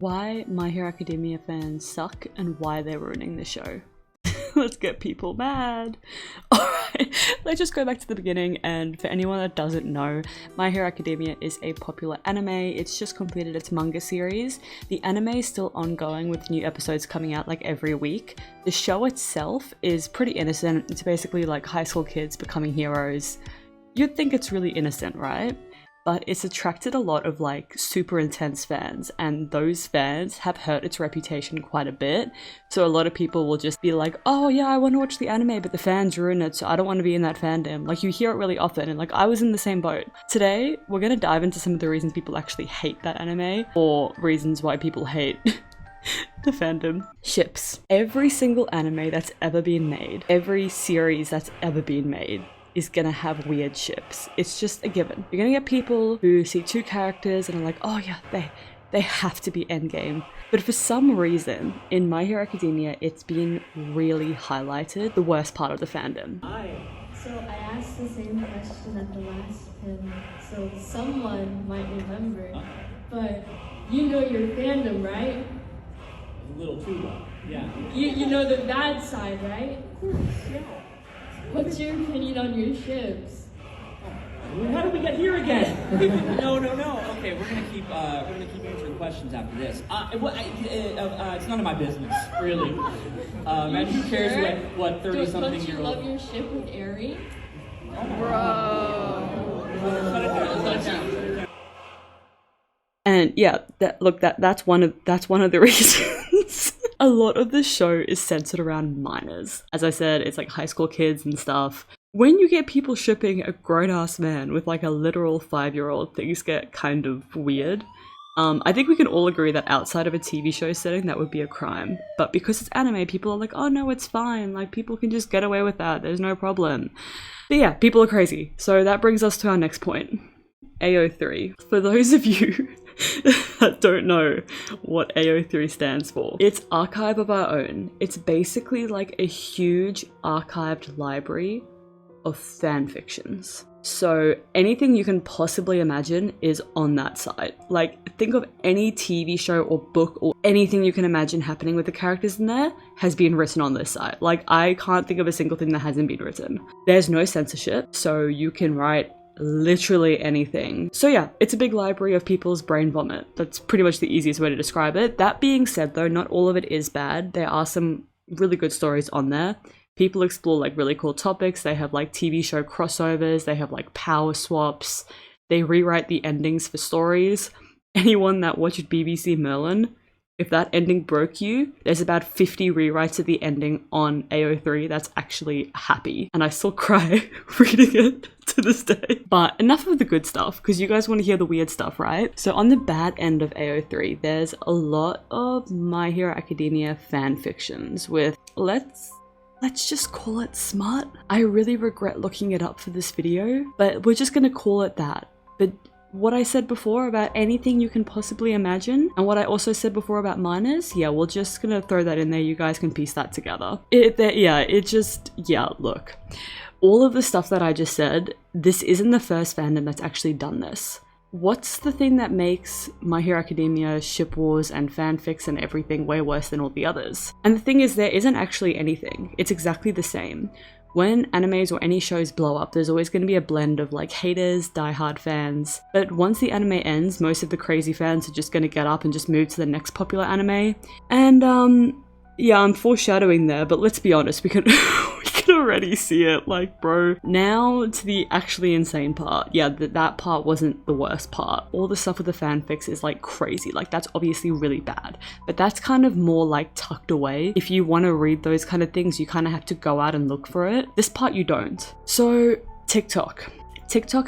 Why My Hero Academia fans suck and why they're ruining the show. Let's get people mad. Alright, let's just go back to the beginning, and for anyone that doesn't know, My Hero Academia is a popular anime. It's just completed its manga series. The anime is still ongoing with new episodes coming out like every week. The show itself is pretty innocent. It's basically like high school kids becoming heroes. You'd think it's really innocent, right? But it's attracted a lot of like super intense fans, and those fans have hurt its reputation quite a bit. So a lot of people will just be like, oh yeah, I want to watch the anime, but the fans ruin it, so I don't want to be in that fandom. Like, you hear it really often, and like I was in the same boat. Today, we're gonna dive into some of the reasons people actually hate that anime, or reasons why people hate the fandom. Ships. Every single anime that's ever been made, every series that's ever been made, is gonna have weird ships. It's just a given. You're gonna get people who see two characters and are like, oh yeah, they have to be endgame. But for some reason, in My Hero Academia, it's been really highlighted, the worst part of the fandom. So I asked the same question at the last panel, so someone might remember, but you know your fandom, right? A little too long, yeah. You know the bad side, right? Yeah. What's your opinion on your ships? How did we get here again? No. Okay, we're gonna keep answering questions after this. It's none of my business, really. And who cares what 30-something-year-old? Don't you love your ship with Aerie? Bro. Shut it down. And yeah, that's one of the reasons. A lot of the show is centered around minors. As I said, it's like high school kids and stuff. When you get people shipping a grown-ass man with like a literal 5-year-old, things get kind of weird. I think we can all agree that outside of a TV show setting, that would be a crime. But because it's anime, people are like, oh no, it's fine. Like, people can just get away with that. There's no problem. But yeah, people are crazy. So that brings us to our next point. AO3. For those of you that don't know what AO3 stands for, it's Archive of Our Own. It's basically like a huge archived library of fan fictions. So anything you can possibly imagine is on that site. Like, think of any TV show or book or anything you can imagine happening with the characters in there has been written on this site. Like, I can't think of a single thing that hasn't been written. There's no censorship, so you can write literally anything. So yeah, it's a big library of people's brain vomit. That's pretty much the easiest way to describe it. That being said though, not all of it is bad. There are some really good stories on there. People explore like really cool topics. They have like TV show crossovers. They have like power swaps. They rewrite the endings for stories. Anyone that watched BBC Merlin, if that ending broke you, there's about 50 rewrites of the ending on AO3 that's actually happy. And I still cry reading it to this day. But enough of the good stuff, because you guys want to hear the weird stuff, right? So on the bad end of AO3, there's a lot of My Hero Academia fan fictions with, let's just call it smut. I really regret looking it up for this video, but we're just gonna call it that. But what I said before about anything you can possibly imagine, and what I also said before about minors, yeah, we're just gonna throw that in there. You guys can piece that together. Look. All of the stuff that I just said, this isn't the first fandom that's actually done this. What's the thing that makes My Hero Academia, ship wars, and fanfics and everything way worse than all the others? And the thing is, there isn't actually anything. It's exactly the same. When animes or any shows blow up, there's always going to be a blend of like haters, diehard fans. But once the anime ends, most of the crazy fans are just going to get up and just move to the next popular anime. And yeah, I'm foreshadowing there, but let's be honest, we can already see it. Like, bro. Now to the actually insane part. Yeah, that part wasn't the worst part. All the stuff with the fanfics is like crazy. Like, that's obviously really bad, but that's kind of more like tucked away. If you want to read those kind of things, you kind of have to go out and look for it. This part you don't. So TikTok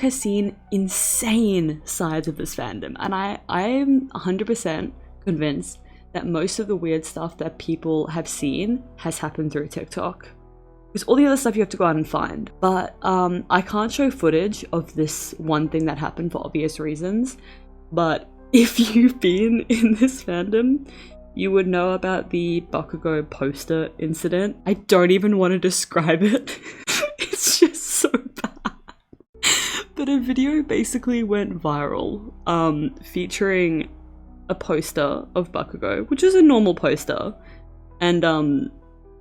has seen insane sides of this fandom, and I'm 100% convinced that most of the weird stuff that people have seen has happened through TikTok. Because all the other stuff you have to go out and find. But I can't show footage of this one thing that happened for obvious reasons. But if you've been in this fandom, you would know about the Bakugo poster incident. I don't even want to describe it. It's just so bad. But a video basically went viral, featuring a poster of Bakugo, which is a normal poster, and a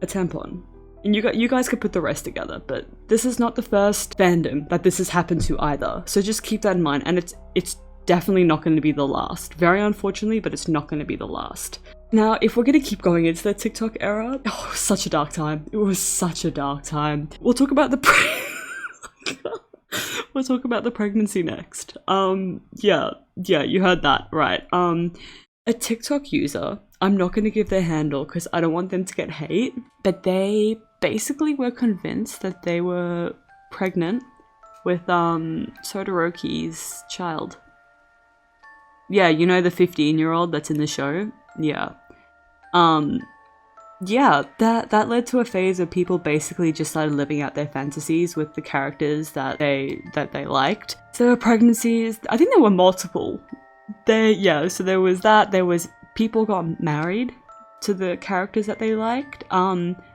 tampon. And you guys could put the rest together, but this is not the first fandom that this has happened to either. So just keep that in mind, and it's definitely not going to be the last. Very unfortunately, but it's not going to be the last. Now, if we're going to keep going into the TikTok era, oh, it was such a dark time. It was such a dark time. We'll talk about we'll talk about the pregnancy next. Yeah, you heard that, right. A TikTok user, I'm not going to give their handle because I don't want them to get hate, but they basically were convinced that they were pregnant with Todoroki's child. Yeah, you know, the 15-year-old that's in the show? Yeah. Yeah, that led to a phase where people basically just started living out their fantasies with the characters that they liked. So there were pregnancies, I think there were multiple. So there was that, there was people got married to the characters that they liked.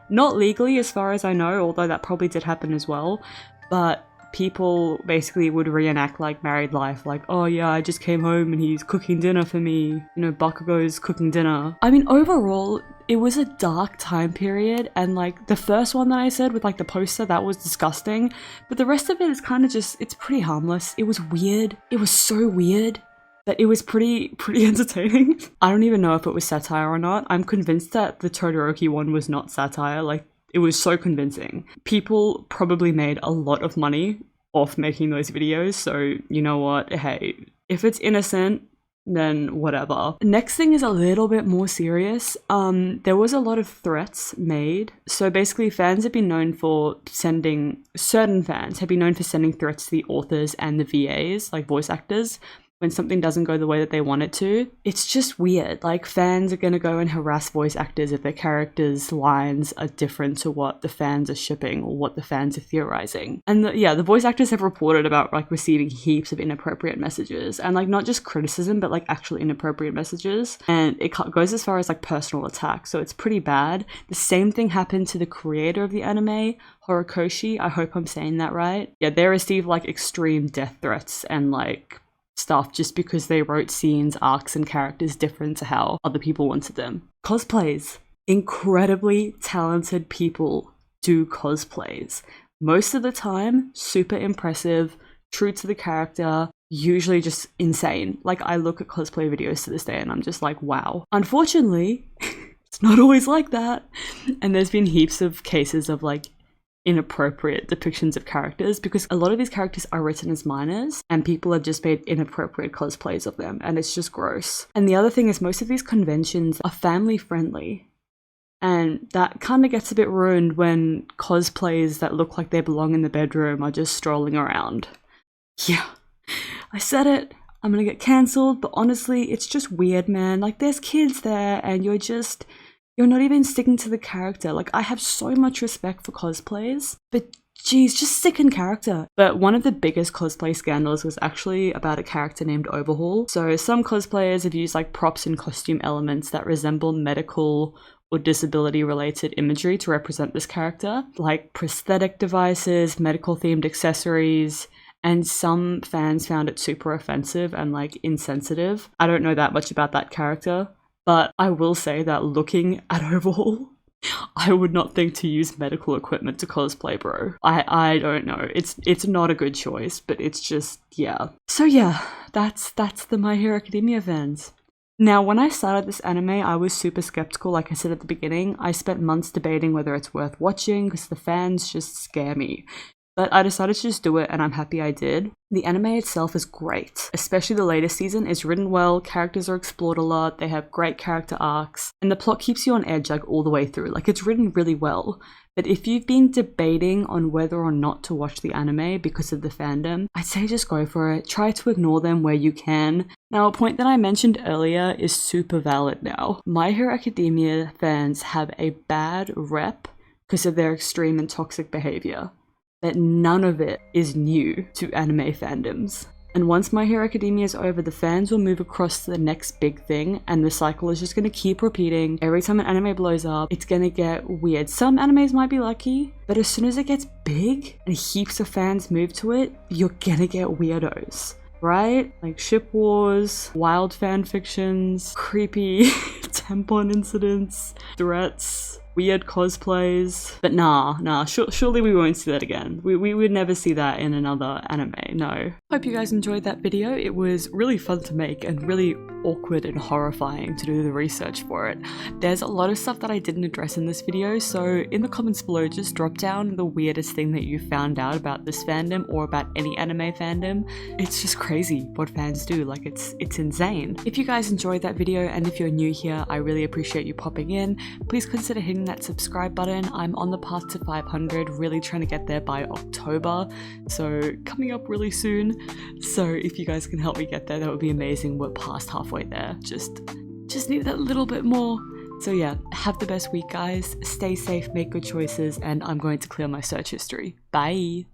Not legally as far as I know, although that probably did happen as well, but people basically would reenact like married life, like, oh yeah, I just came home and he's cooking dinner for me, you know, Bakugo's cooking dinner. I mean, overall, it was a dark time period, and like the first one that I said with like the poster, that was disgusting, but the rest of it is kind of just, it's pretty harmless. It was weird. It was so weird, but it was pretty entertaining. I don't even know if it was satire or not. I'm convinced that the Todoroki one was not satire. Like, it was so convincing. People probably made a lot of money off making those videos, so you know what, hey, if it's innocent, then whatever. Next thing is a little bit more serious. There was a lot of threats made. So basically fans have been known for certain fans have been known for sending threats to the authors and the VAs, like voice actors, when something doesn't go the way that they want it to. It's just weird. Like, fans are gonna go and harass voice actors if their characters' lines are different to what the fans are shipping or what the fans are theorizing. And the voice actors have reported about like receiving heaps of inappropriate messages, and like not just criticism, but like actually inappropriate messages. And it goes as far as like personal attack, so it's pretty bad. The same thing happened to the creator of the anime, Horikoshi. I hope I'm saying that right. Yeah, they received like extreme death threats and like stuff just because they wrote scenes, arcs, and characters different to how other people wanted them. Cosplays. Incredibly talented people do cosplays. Most of the time, super impressive, true to the character, usually just insane. Like, I look at cosplay videos to this day and I'm just like, wow. Unfortunately, it's not always like that. And there's been heaps of cases of like inappropriate depictions of characters, because a lot of these characters are written as minors and people have just made inappropriate cosplays of them, and it's just gross. And the other thing is, most of these conventions are family friendly, and that kind of gets a bit ruined when cosplays that look like they belong in the bedroom are just strolling around. Yeah, I said it, I'm gonna get cancelled, but honestly, it's just weird, man. Like, there's kids there and you're not even sticking to the character. Like, I have so much respect for cosplays, but geez, just stick in character. But one of the biggest cosplay scandals was actually about a character named Overhaul. So some cosplayers have used like props and costume elements that resemble medical or disability related imagery to represent this character, like prosthetic devices, medical themed accessories, and some fans found it super offensive and like insensitive. I don't know that much about that character, but I will say that looking at Overhaul, I would not think to use medical equipment to cosplay, bro. I don't know. It's not a good choice, but it's just, yeah. So yeah, that's the My Hero Academia fans. Now, when I started this anime, I was super skeptical, like I said at the beginning. I spent months debating whether it's worth watching because the fans just scare me. But I decided to just do it, and I'm happy I did. The anime itself is great, especially the latest season. Is written well, characters are explored a lot, they have great character arcs, and the plot keeps you on edge like all the way through. Like, it's written really well. But if you've been debating on whether or not to watch the anime because of the fandom, I'd say just go for it. Try to ignore them where you can. Now, a point that I mentioned earlier is super valid now. My Hero Academia fans have a bad rep because of their extreme and toxic behavior. But none of it is new to anime fandoms. And once My Hero Academia is over, the fans will move across to the next big thing, and the cycle is just going to keep repeating. Every time an anime blows up, it's going to get weird. Some animes might be lucky, but as soon as it gets big and heaps of fans move to it, you're going to get weirdos. right? Like ship wars, wild fan fictions, creepy tampon incidents, threats, weird cosplays. But surely we won't see that again. We would never see that in another anime, no. Hope you guys enjoyed that video. It was really fun to make and really awkward and horrifying to do the research for it. There's a lot of stuff that I didn't address in this video, so in the comments below just drop down the weirdest thing that you found out about this fandom or about any anime fandom. It's just crazy what fans do, like it's insane. If you guys enjoyed that video and if you're new here, I really appreciate you popping in. Please consider hitting that subscribe button. I'm on the path to 500, really trying to get there by October, so coming up really soon. So if you guys can help me get there, that would be amazing. We're past halfway there, just need that little bit more. So yeah, have the best week guys, stay safe, make good choices, and I'm going to clear my search history. Bye!